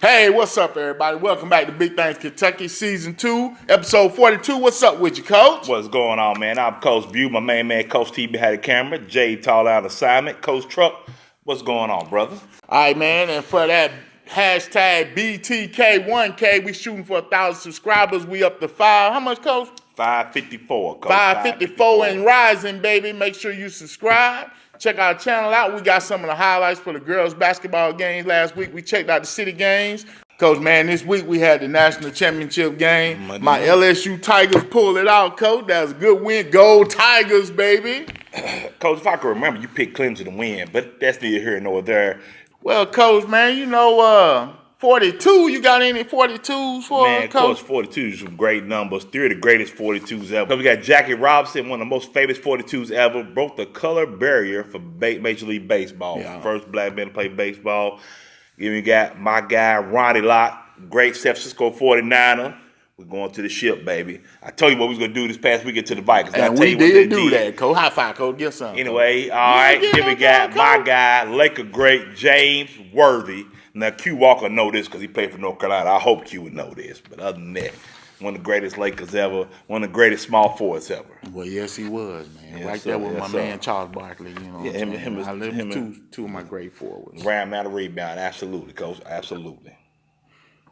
Hey, what's up, everybody? Welcome back to Big Things Kentucky, Season 2, Episode 42. What's up with you, Coach? What's going on, man? I'm Coach View. My main man, Coach T, behind the camera. Jay Tall out assignment. Coach Truck, what's going on, brother? All right, man, and for that hashtag BTK1K, we shooting for 1,000 subscribers. We up to 5. How much, Coach? 554, Coach. 554 and rising, baby. Make sure you subscribe. Check our channel out. We got some of the highlights for the girls' basketball games last week. We checked out the city games. Coach, man, this week we had the national championship game. My LSU Tigers pulled it out, Coach. That was a good win. Go Tigers, baby. Coach, if I can remember, you picked Clemson to win, but that's neither here nor there. Well, Coach, man, 42. You got any 42s for Man, us, Coach? 42 is some great numbers. 3 of the greatest 42s ever. We got Jackie Robinson, one of the most famous 42s ever. Broke the color barrier for Major League Baseball. Yeah. First black man to play baseball. Then we got my guy, Ronnie Lott, great San Francisco 49er. We're going to the ship, baby. I told you what we was going to do this past weekend to the Vikings. And we did do that, Coach. High five, Coach. Get some. Anyway, all right. Then we got my guy, Laker great James Worthy. Now, Q Walker know this because he played for North Carolina. I hope Q would know this. But other than that, one of the greatest Lakers ever, one of the greatest small forwards ever. Well, yes, he was, man. Yes, right sir, there with yes, my sir. man Charles Barkley. I live two of my great forwards. Ram out a rebound. Absolutely, Coach. Absolutely.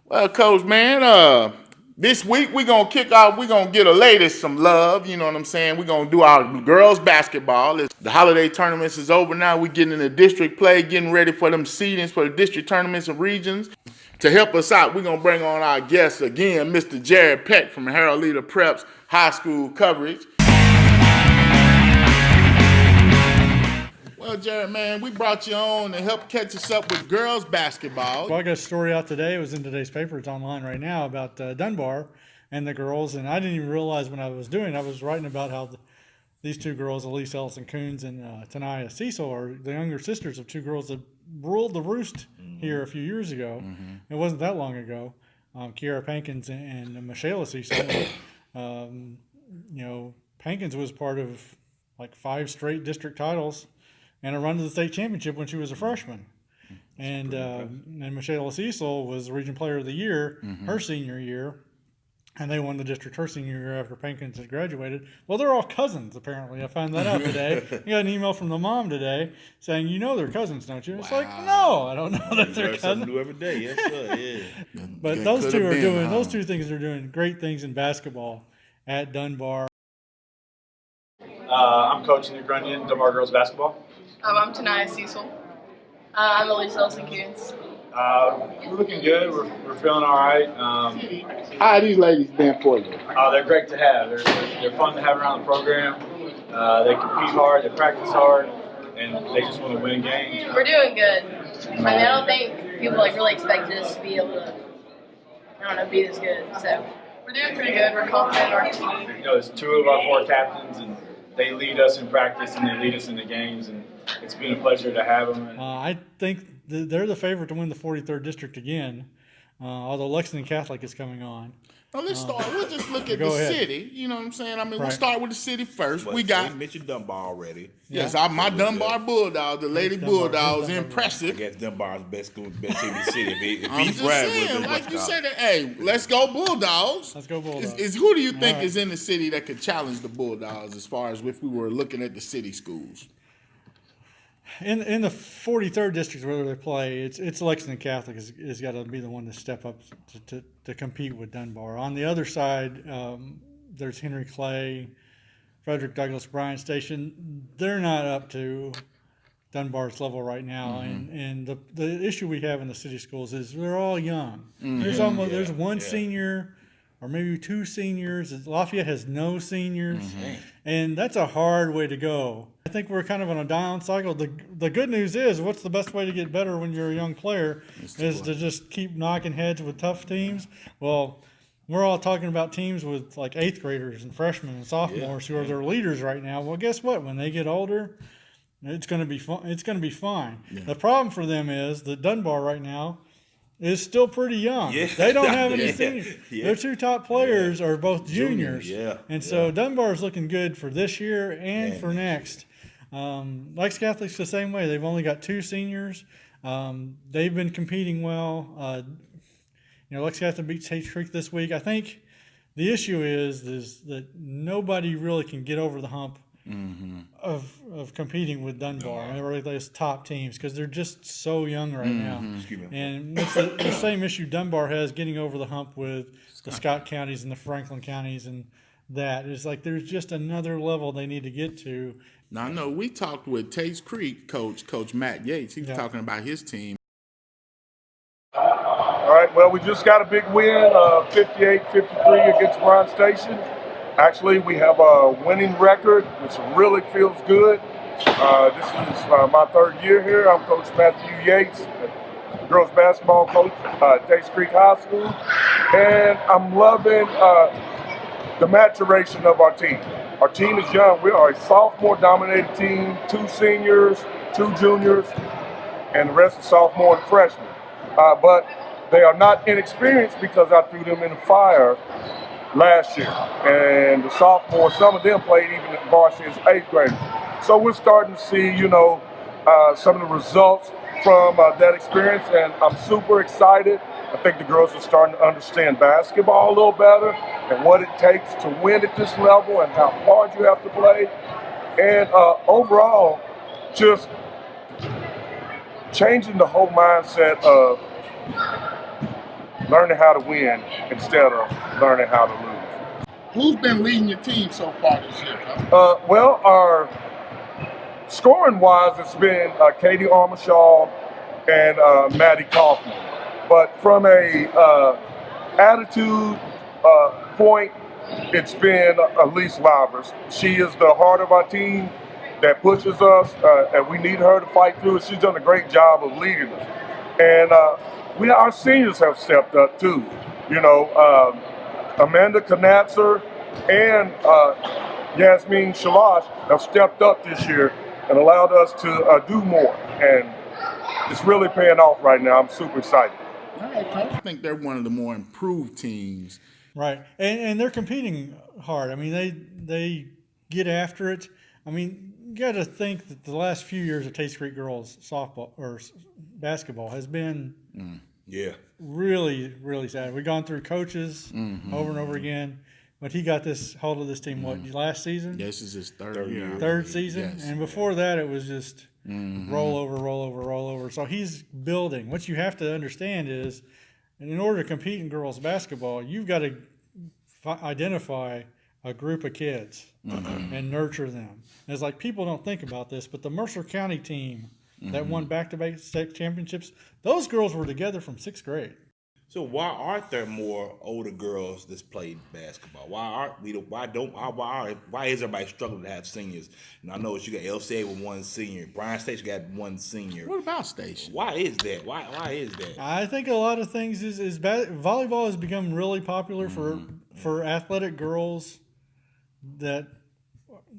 Well, Coach, man, this week we're going to kick off. We're going to get a lady some love. You know what I'm saying? We're going to do our girls basketball. The holiday tournaments is over now. We're getting into district play, getting ready for them seedings for the district tournaments and regions. To help us out, we're going to bring on our guest again, Mr. Jared Peck from Harold Leader Prep's high school coverage. Well, Jared, man, we brought you on to help catch us up with girls basketball. Well, I got a story out today. It was in today's paper. It's online right now about Dunbar and the girls. And I didn't even realize when I was doing it, I was writing about how these two girls, Elise Ellison Coons and Tanaya Cecil, are the younger sisters of two girls that ruled the roost here a few years ago. It wasn't that long ago. Kiara Pankins and Michelle Cecil. Pankins was part of like 5 straight district titles and a run to the state championship when she was a freshman. And Michelle Cecil was the region player of the year her senior year. And they won the district her senior year after Pankins had graduated. Well, they're all cousins, apparently. I found that out today. I got an email from the mom today saying, they're cousins, don't you? It's like, no, I don't know that they're cousins. Something new every day. Yes, sir. Yeah. But those two things are doing great things in basketball at Dunbar. I'm coaching New Grunion, Dunbar girls basketball. I'm Tanaya Cecil. I'm Elise Ellison Coons. We're looking good. We're feeling all right. How are these ladies been for you? They're great to have. They're fun to have around the program. They compete hard, they practice hard, and they just want to win games. We're doing good. I don't think people really expected us to be able to, be this good. So we're doing pretty good. We're confident in our team. There's 2 of our 4 captains, and they lead us in practice and they lead us in the games, and it's been a pleasure to have them. I think they're the favorite to win the 43rd district again, although Lexington Catholic is coming on. Now let's start. We'll just look at the city. You know what I'm saying? We'll start with the city first. But we got you mentioned Dunbar already. Yes, my Dunbar Bulldogs, the Lady Bulldogs, impressive. I guess Dunbar's best team in the city. If I'm he's just right saying, with like you said, hey, let's go Bulldogs. Let's go Bulldogs. Who do you think is in the city that could challenge the Bulldogs as far as if we were looking at the city schools? In the 43rd district where they play, it's Lexington Catholic has got to be the one to step up to compete with Dunbar. On the other side, there's Henry Clay, Frederick Douglass, Bryan Station. They're not up to Dunbar's level right now, and the issue we have in the city schools is they're all young. There's one senior or maybe 2 seniors. Lafayette has no seniors, and that's a hard way to go. I think we're kind of on a down cycle. The good news is, what's the best way to get better when you're a young player is to just keep knocking heads with tough teams. Well, we're all talking about teams with like 8th graders and freshmen and sophomores who are their leaders right now. Well, guess what? When they get older, it's going to be fun. It's going to be fine. Yeah. The problem for them is that Dunbar right now is still pretty young. Yeah. They don't have any seniors. Yeah. Their 2 top players are both juniors. And so Dunbar's looking good for this year and for next. Lex Catholic's the same way. They've only got 2 seniors. They've been competing well. Lexington beats Hayes Creek this week. I think the issue is that nobody really can get over the hump of competing with Dunbar or those top teams because they're just so young right now. And it's the same issue Dunbar has getting over the hump with the Scott counties and the Franklin counties, and that is like there's just another level they need to get to. Now I know we talked with Tates Creek Coach Matt Yates. He was talking about his team. All right, well, we just got a big win, 58-53 against Bryan Station. Actually, we have a winning record, which really feels good. This is my third year here. I'm Coach Matthew Yates, girls basketball coach at Tates Creek High School. And I'm loving the maturation of our team. Our team is young. We are a sophomore-dominated team, 2 seniors, 2 juniors, and the rest are sophomore and freshmen. But they are not inexperienced because I threw them in the fire last year. And the sophomores, some of them played even at varsity as 8th graders. So we're starting to see, some of the results from that experience, and I'm super excited. I think the girls are starting to understand basketball a little better and what it takes to win at this level and how hard you have to play. And overall, just changing the whole mindset of learning how to win instead of learning how to lose. Who's been leading your team so far this year, Coach? Well, our scoring-wise, it's been Katie Armishaw and Maddie Kaufman. But from a attitude point, it's been Elise Livers. She is the heart of our team that pushes us, and we need her to fight through it. She's done a great job of leading us. And our seniors have stepped up too. Amanda Knatzer and Yasmin Shalash have stepped up this year and allowed us to do more. And it's really paying off right now. I'm super excited. All right, Coach. I think they're one of the more improved teams. Right, and they're competing hard. I mean, they get after it. I mean, you got to think that the last few years of Tates Creek girls softball or basketball has been really, really sad. We've gone through coaches over and over again, but he got this hold of this team last season? This is his third year. Third season, yes. And before that it was just roll over. So he's building. What you have to understand is, in order to compete in girls basketball, you've got to identify a group of kids and nurture them. And it's like people don't think about this, but the Mercer County team that won back-to-back state championships, those girls were together from 6th grade. So why aren't there more older girls that's played basketball? Why is everybody struggling to have seniors? And I know you got LCA with 1 senior, Bryan Station got 1 senior. What about Station? Why is that? Why is that? I think a lot of things is volleyball has become really popular for athletic girls that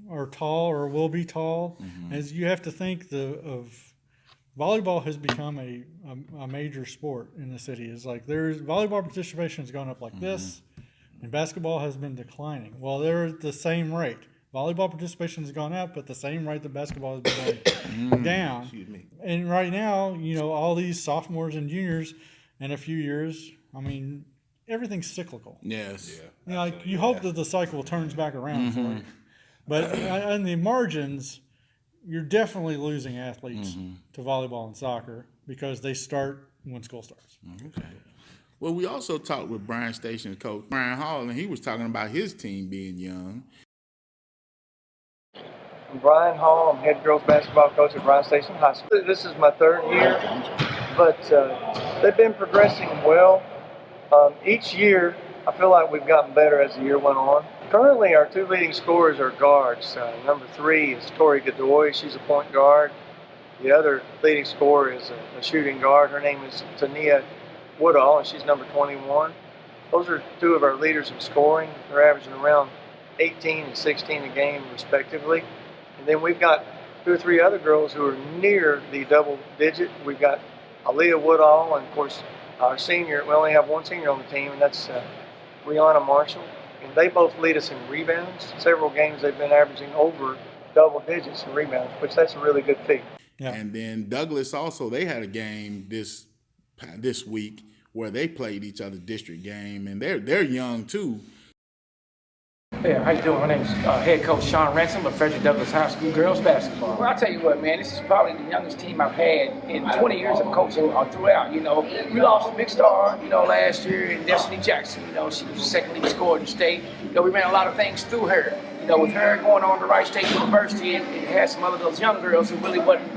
are tall or will be tall. As you have to think volleyball has become a major sport in the city. It's like volleyball participation has gone up like this, and basketball has been declining. Well, they're at the same rate. Volleyball participation has gone up at the same rate that basketball has been going down. Excuse me. And right now, all these sophomores and juniors, in a few years, I mean, everything's cyclical. Yes. Yeah. You hope that the cycle turns back around for you. But on the margins, you're definitely losing athletes to volleyball and soccer because they start when school starts. Okay. Well, we also talked with Bryan Station coach Brian Hall, and he was talking about his team being young. I'm Brian Hall. I'm head girls basketball coach at Bryan Station High School. This is my 3rd year, but they've been progressing well. Each year, I feel like we've gotten better as the year went on. Currently, our 2 leading scorers are guards. Number 3 is Tori Godoy. She's a point guard. The other leading scorer is a shooting guard. Her name is Tania Woodall, and she's number 21. Those are 2 of our leaders in scoring. They're averaging around 18 and 16 a game, respectively. And then we've got 2 or 3 other girls who are near the double digit. We've got Aaliyah Woodall, and of course, our senior. We only have 1 senior on the team, and that's Rihanna Marshall. And they both lead us in rebounds. Several games they've been averaging over double digits in rebounds, which that's a really good feat. Yeah. And then Douglas also, they had a game this week where they played each other district game, and they're young too. Yeah, how you doing? My name's head coach Sean Ransom of Frederick Douglass High School girls basketball. Well, I'll tell you what, man, this is probably the youngest team I've had in 20 years of coaching throughout. You know, we lost a big star, you know, last year in Destiny Jackson. You know, she was the second leading scorer in the state. You know, we ran a lot of things through her. You know, with her going on to Wright State University, it had some other those young girls who really wasn't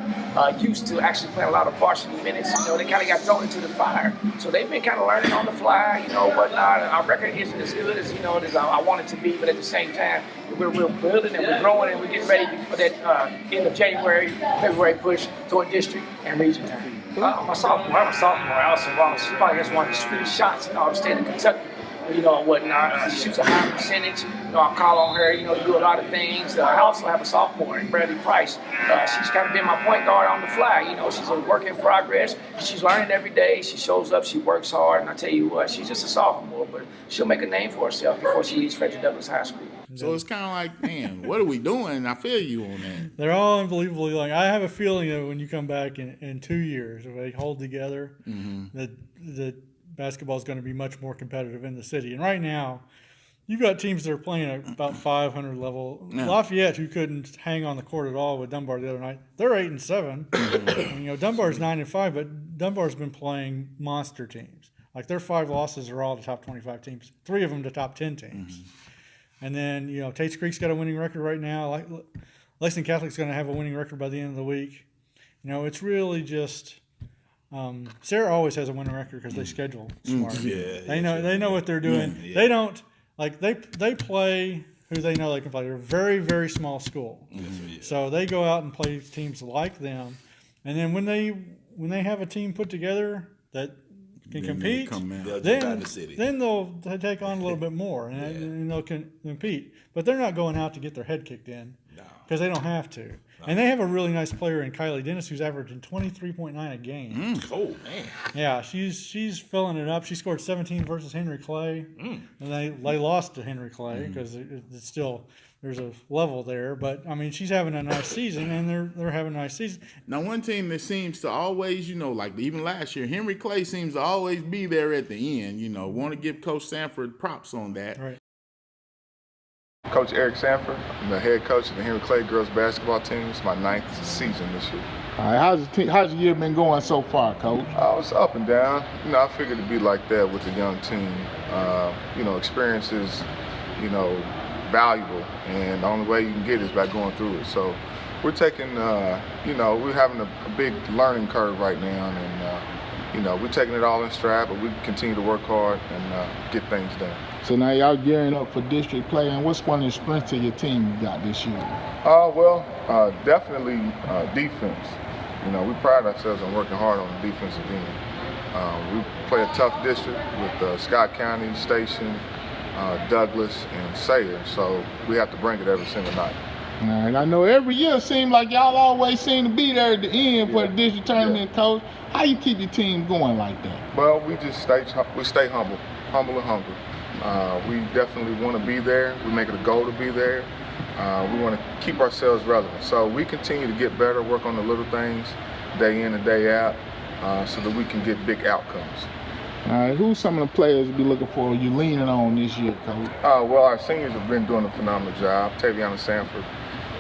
used to actually playing a lot of varsity minutes. You know, they kind of got thrown into the fire. So they've been kind of learning on the fly, you know, whatnot. Our record isn't as good as, you know, as I want it to be, but at the same time, we're building and we're growing and we're getting ready for that end of January, February push toward district and region time. I'm a sophomore. Allison Wallace. She probably has one of the sweetest shots in all the state of Kentucky. You know, and whatnot. She shoots a high percentage. You know, I call on her, you know, to do a lot of things. I also have a sophomore in Bradley Price. She's kind of been my point guard on the fly. You know, she's a work in progress. She's learning every day. She shows up. She works hard. And I tell you what, she's just a sophomore, but she'll make a name for herself before she leaves Frederick Douglass High School. So it's kind of like, man, what are we doing? I feel you on that. They're all unbelievably young. I have a feeling that when you come back in 2 years, if they hold together, that basketball is going to be much more competitive in the city. And right now, you've got teams that are playing at about 500 level. Yeah. Lafayette, who couldn't hang on the court at all with Dunbar the other night, they're 8-7. You know, Dunbar's 9-5, but Dunbar's been playing monster teams. Like their 5 losses are all the top 25 teams. 3 of them the top 10 teams. And then, you know, Tate's Creek's got a winning record right now. Like Lexington Catholic's going to have a winning record by the end of the week. You know, it's really just Sarah always has a winning record because they schedule smart. They know what they're doing. Yeah. They don't they play who they know they can play. They're a very, very small school. So they go out and play teams like them. And then when they have a team put together that can compete, then they'll take on a little bit more and they'll compete. But they're not going out to get their head kicked in because they don't have to. And they have a really nice player in Kylie Dennis who's averaging 23.9 a game. Oh man! Yeah, she's filling it up. She scored 17 versus Henry Clay, and they lost to Henry Clay because it's still there's a level there. But I mean, she's having a nice season, and they're having a nice season. Now, one team that seems to always, you know, like even last year, Henry Clay seems to always be there at the end. You know, want to give Coach Sanford props on that. Right. Coach Eric Sanford, I'm the head coach of the Henry Clay girls basketball team. It's my 9th season this year. All right, how's the year been going so far, Coach? It's up and down. You know, I figured it'd be like that with a young team. You know, experience is, you know, valuable, and the only way you can get it is by going through it. So we're taking, you know, we're having a big learning curve right now, and, you know, we're taking it all in stride, but we continue to work hard and get things done. So now y'all gearing up for district play, and what's one of the strengths of your team you got this year? Well, definitely defense. You know, we pride ourselves on working hard on the defensive end. We play a tough district with Scott County, Station, Douglas, and Sayre, so we have to bring it every single night. All right, I know every year it seems like y'all always seem to be there at the end for the district tournament, Coach. How you keep your team going like that? Well, we just stay humble and hungry. We definitely want to be there. We make it a goal to be there. We want to keep ourselves relevant. So we continue to get better, work on the little things day in and day out so that we can get big outcomes. All right, who's some of the players you be looking for you leaning on this year, Coach? Well, our seniors have been doing a phenomenal job. Taviana Sanford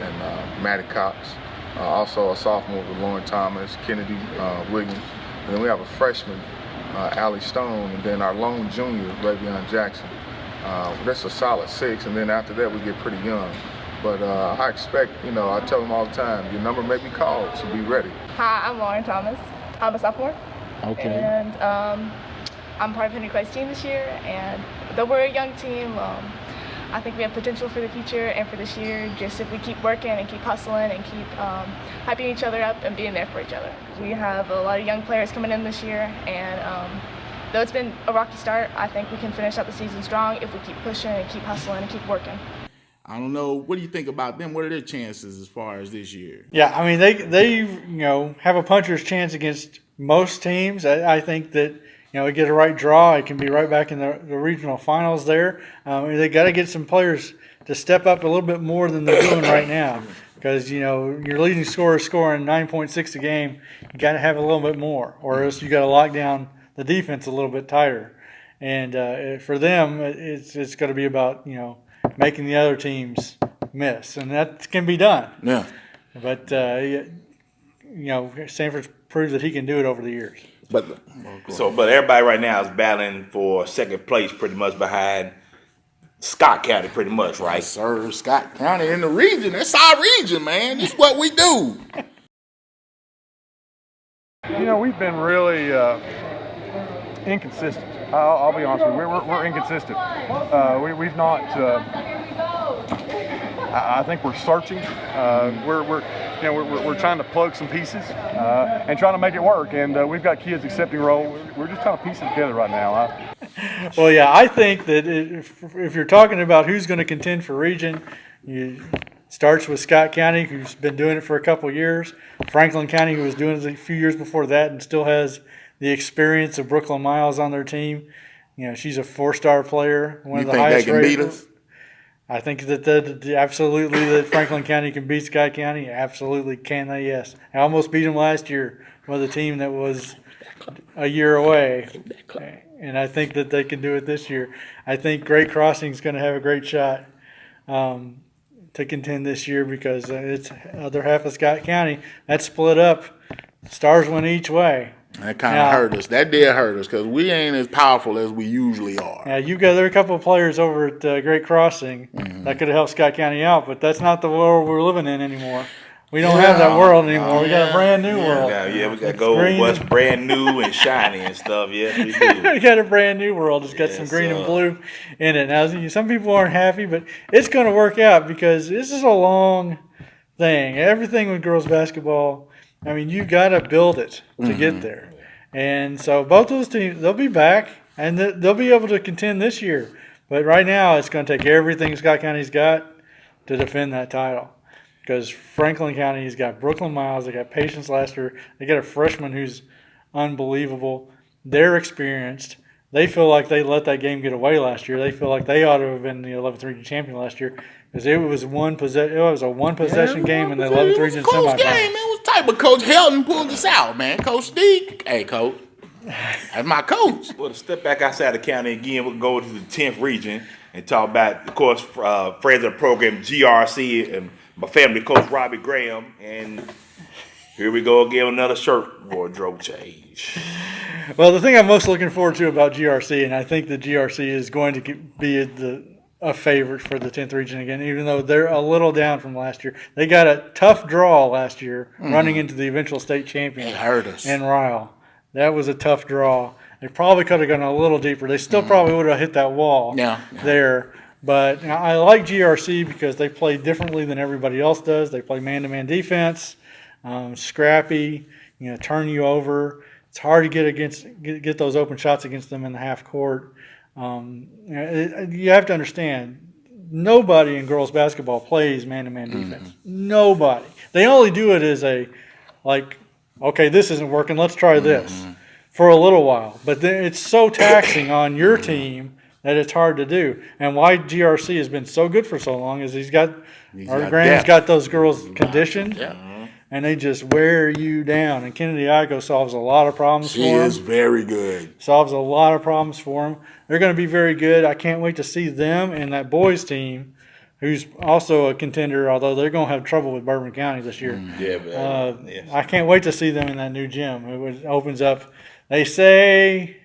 and Maddie Cox. Also a sophomore with Lauren Thomas, Kennedy Williams. And then we have a freshman, Allie Stone, and then our lone junior, Ravion Jackson. That's a solid 6, and then after that we get pretty young. But I expect, you know, I tell them all the time, your number may be called, so be ready. Hi, I'm Lauren Thomas. I'm a sophomore. Okay. And I'm part of Henry Clay's team this year, and though we're a young team, I think we have potential for the future and for this year, just if we keep working and keep hustling and keep hyping each other up and being there for each other. We have a lot of young players coming in this year, and though it's been a rocky start, I think we can finish out the season strong if we keep pushing and keep hustling and keep working. I don't know. What do you think about them? What are their chances as far as this year? Yeah, I mean, they you know, have a puncher's chance against most teams. I think that, you know, we get a right draw, it can be right back in the regional finals there. They got to get some players to step up a little bit more than they're doing right now, because, you know, your leading scorer is scoring 9.6 a game. You got to have a little bit more, or else you got to lock down the defense a little bit tighter. And for them, it's going to be about, making the other teams miss, and that can be done. Yeah. But Sanford's proved that he can do it over the years. But everybody right now is battling for second place, pretty much behind Scott County, pretty much, right? Yes, sir. Scott County in the region. That's our region, man. That's what we do. We've been really inconsistent. I'll be honest with you. We're inconsistent. We've not. I think we're searching. We're trying to plug some pieces and trying to make it work. And we've got kids accepting role. We're just trying to piece it together right now. Well, yeah, I think that if you're talking about who's going to contend for region, it starts with Scott County, who's been doing it for a couple of years. Franklin County, who was doing it a few years before that and still has the experience of Brooklyn Miles on their team. She's a 4-star player, one of the highest rated. You think they can beat us? I think that absolutely that Franklin County can beat Scott County. Absolutely can they? Yes. I almost beat them last year with a team that was a year away, and I think that they can do it this year. I think Great Crossing is going to have a great shot to contend this year because it's other half of Scott County. That's split up. Stars went each way. That kind of hurt us. That did hurt us because we ain't as powerful as we usually are. Yeah, there are a couple of players over at Great Crossing that could have helped Scott County out, but that's not the world we're living in anymore. We don't have that world anymore. We got a brand new world. Yeah, we got to go what's brand new and shiny and stuff. Yes, we do. We got a brand new world. It's got some green and blue in it. Now, some people aren't happy, but it's going to work out because this is a long thing. Everything with girls basketball, I mean, you got to build it to get there. And so both those teams, they'll be back, and they'll be able to contend this year. But right now, it's going to take everything Scott County's got to defend that title. Because Franklin County's got Brooklyn Miles, they got Patience Lester, they got a freshman who's unbelievable. They're experienced. They feel like they let that game get away last year. They feel like they ought to have been the 11th region champion last year because it was a one possession game in the 11th region semifinal. It was type of Coach Helton pulled us out, man. Coach D, hey coach, that's my coach. Well, to step back outside the county again, we'll go to the 10th region and talk about, of course, friends of the program GRC and my family coach Robbie Graham, and here we go again, another shirt wardrobe change. Well, the thing I'm most looking forward to about GRC, and I think the GRC is going to be a favorite for the 10th region again, even though they're a little down from last year. They got a tough draw last year, running into the eventual state champion. It hurt us. And Ryle. That was a tough draw. They probably could have gone a little deeper. They still probably would have hit that wall there. But I like GRC because they play differently than everybody else does. They play man-to-man defense, scrappy, turn you over. It's hard to get those open shots against them in the half court. You have to understand, nobody in girls basketball plays man-to-man defense. Nobody. They only do it as okay, this isn't working, let's try this for a little while. But then it's so taxing on your team that it's hard to do. And why GRC has been so good for so long is Graham's got those girls conditioned. And they just wear you down. And Kennedy Igo solves a lot of problems for them. She is very good. Solves a lot of problems for them. They're going to be very good. I can't wait to see them and that boys team, who's also a contender, although they're going to have trouble with Bourbon County this year. I can't wait to see them in that new gym. It opens up, they say,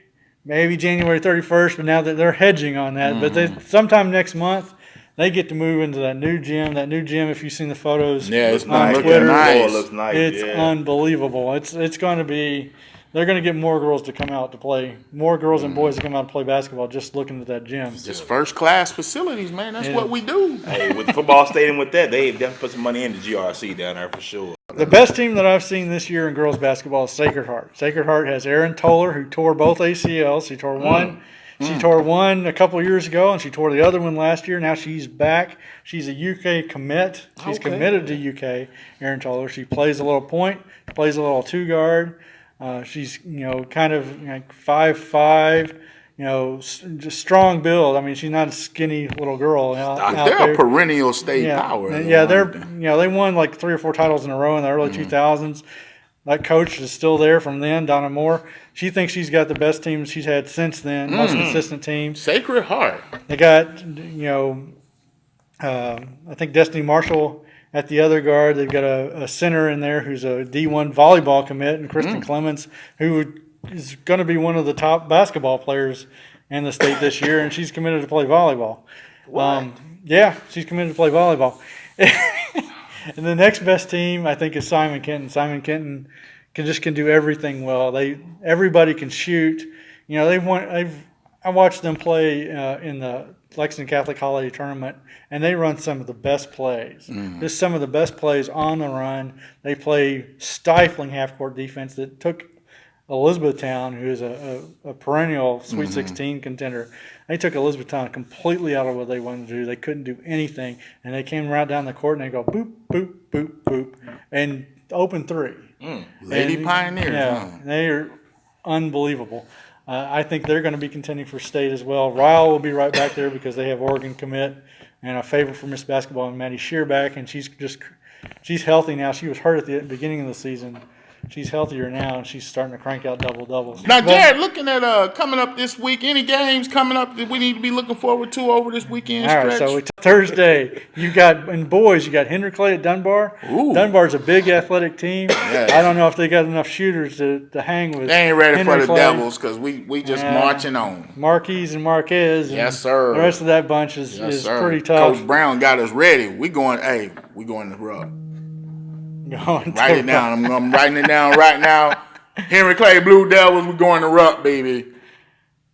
maybe January 31st, but now that they're hedging on that. But sometime next month, they get to move into that new gym. That new gym, if you've seen the photos it's on nice. Twitter, Nice. It looks nice. It's unbelievable. It's going to be. They're going to get more girls to come out to play, more girls and boys to come out to play basketball just looking at that gym. Just first class facilities, man. That's what we do. Hey, with the football stadium with that, they definitely put some money into GRC down there for sure. The best team that I've seen this year in girls basketball is Sacred Heart. Sacred Heart has Erin Toller, who tore both ACLs. She tore one. She tore one a couple of years ago, and she tore the other one last year. Now she's back. She's a UK commit. She's committed to UK, Erin Toller. She plays a little point, plays a little two guard. She's, kind of like 5'5", just strong build. I mean, she's not a skinny little girl. They're a perennial state power. Yeah, they won like 3 or 4 titles in a row in the early 2000s. that coach is still there from then, Donna Moore. She thinks she's got the best team she's had since then, most consistent team. Sacred Heart. They got, I think Destiny Marshall at the other guard. They've got a center in there who's a D1 volleyball commit, and Kristen Clemens, who is going to be one of the top basketball players in the state this year, and she's committed to play volleyball. Yeah, she's committed to play volleyball. And the next best team, I think, is Simon Kenton. Simon Kenton can do everything well. Everybody can shoot. I watched them play in the Lexington Catholic Holiday Tournament, and they run some of the best plays. Just some of the best plays on the run. They play stifling half-court defense that took Elizabethtown, who is a perennial Sweet 16 contender. They took Elizabethtown completely out of what they wanted to do. They couldn't do anything, and they came right down the court and they go boop, boop, boop, boop, and open three. Lady Pioneers. Yeah, they are unbelievable. I think they're going to be contending for state as well. Ryle will be right back there because they have Oregon commit and a favorite for Miss Basketball and Maddie Shearback, and she's healthy now. She was hurt at the beginning of the season. She's healthier now, and she's starting to crank out double-doubles. Now, Jared, looking at coming up this week, any games coming up that we need to be looking forward to over this weekend All right, stretch? so Thursday, in boys, you got Henry Clay at Dunbar. Ooh. Dunbar's a big athletic team. Yes. I don't know if they got enough shooters to hang with. They ain't ready Henry for the Clay. Devils because we just marching on. Marquise and Marquez. And Yes, sir. The rest of that bunch is pretty tough. Coach Brown got us ready. We going to Rupp. Write it down. I'm writing it down right now. Henry Clay Blue Devils, we're going to Rupp, baby.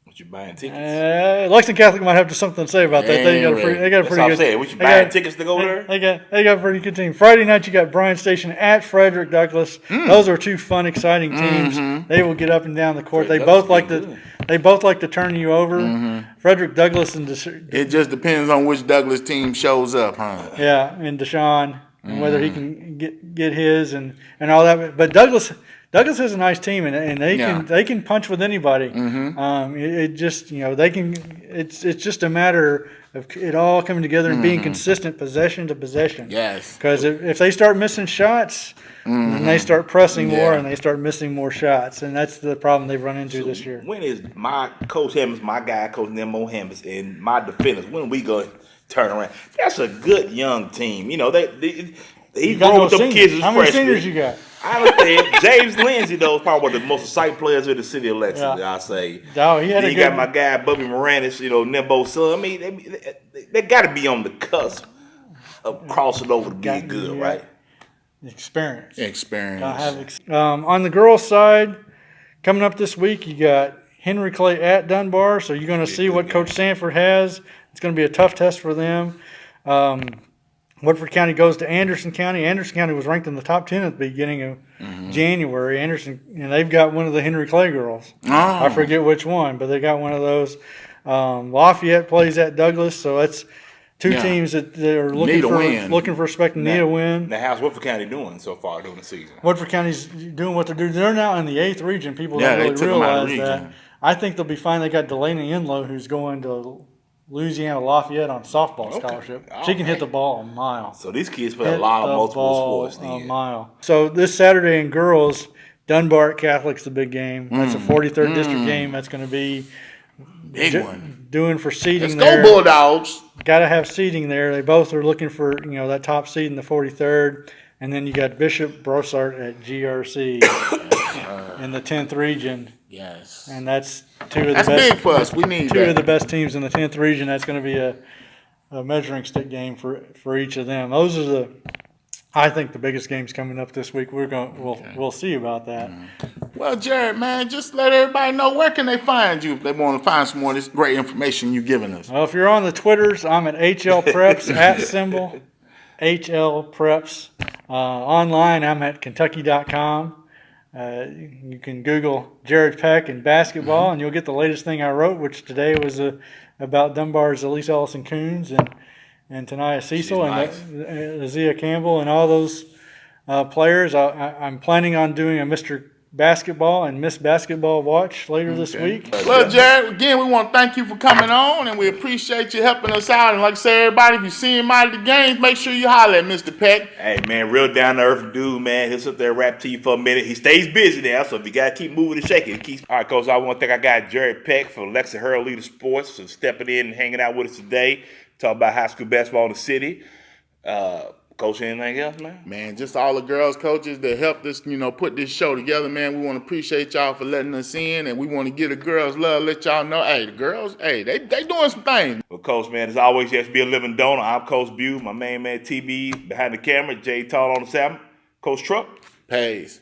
What you buying tickets? Lexington Catholic might have something to say about that. They got a pretty That's good. what I'm saying. What you buying tickets to go there? They got a pretty good team. Friday night you got Bryan Station at Frederick Douglass. Those are two fun, exciting teams. They will get up and down the court. They both like to turn you over. Frederick Douglass and it just depends on which Douglas team shows up, huh? Yeah, and Deshaun and whether he can get his and all that. But Douglas has a nice team, and they can punch with anybody. It just they can. It's just a matter of it all coming together and being consistent possession to possession. Yes. Because if they start missing shots, then they start pressing more and they start missing more shots, and that's the problem they've run into this year. When is my Coach Hammons, my guy, Coach Nemo Hammons, and my defenders? When we go turn around? That's a good young team. He's growing with them kids as How many freshmen. seniors you got? I understand. James Lindsay, though, is probably one of the most exciting players in the city of Lexington, I say. No, he had then you got my guy, Bubby Moranis, Nimbo's son. I mean, they got to be on the cusp of crossing over to being good, right? Experience. On the girls' side, coming up this week, you got Henry Clay at Dunbar, so you're going to see what Coach Sanford has. It's going to be a tough test for them. Woodford County goes to Anderson County. Anderson County was ranked in the top 10 at the beginning of January. And they've got one of the Henry Clay girls. I forget which one, but they got one of those. Lafayette plays at Douglas, so that's two teams that are expecting need a win. Now, how's Woodford County doing so far during the season? Woodford County's doing what they're doing. They're now in the 8th region. People don't really realize that. I think they'll be fine. They got Delaney Enlow, who's going to Louisiana Lafayette on softball scholarship. She can hit the ball a mile. So these kids play a lot of multiple sports. A mile. So this Saturday in girls, Dunbar at Catholic's the big game. That's a 43rd district game. That's going to be big one. Doing for seeding. Let's go Bulldogs. Got to have seeding there. They both are looking for that top seed in the 43rd, and then you got Bishop Brossart at GRC in the 10th region. Yes. And that's two of the best. That's big for us. We need two of the best teams in the 10th region. That's going to be a measuring stick game for each of them. Those are I think the biggest games coming up this week. We'll see about that. Well, Jared, man, just let everybody know where can they find you if they want to find some more of this great information you're giving us. Well, if you're on the Twitters, I'm at HL Preps @ HL Preps. Online, I'm at Kentucky.com. You can Google Jared Peck and basketball, and you'll get the latest thing I wrote, which today was about Dunbar's Elise Ellison Coons and Tania Cecil and Azia Campbell and all those players. I'm planning on doing a Mr. basketball and Miss Basketball watch later this week. Well, Jared, again, we want to thank you for coming on, and we appreciate you helping us out. And like I say, everybody, if you see him out at the games, make sure you holler at Mr. Peck. Hey, man, real down-to-earth dude, man. He'll sit there and rap to you for a minute. He stays busy now, so if you got to keep moving and shaking, All right, Coach, I want to thank I got Jared Peck from Lexi Hurl Leader Sports for stepping in and hanging out with us today, talking about high school basketball in the city. Coach, anything else, man? Man, just all the girls coaches that helped us, put this show together, man. We want to appreciate y'all for letting us in, and we want to give the girls love, let y'all know, hey, the girls, hey, they doing some things. Well, Coach, man, as always, you have to be a living donor. I'm Coach Bew, my main man TB behind the camera, Jay Tall on the sound. Coach Truck. Pays.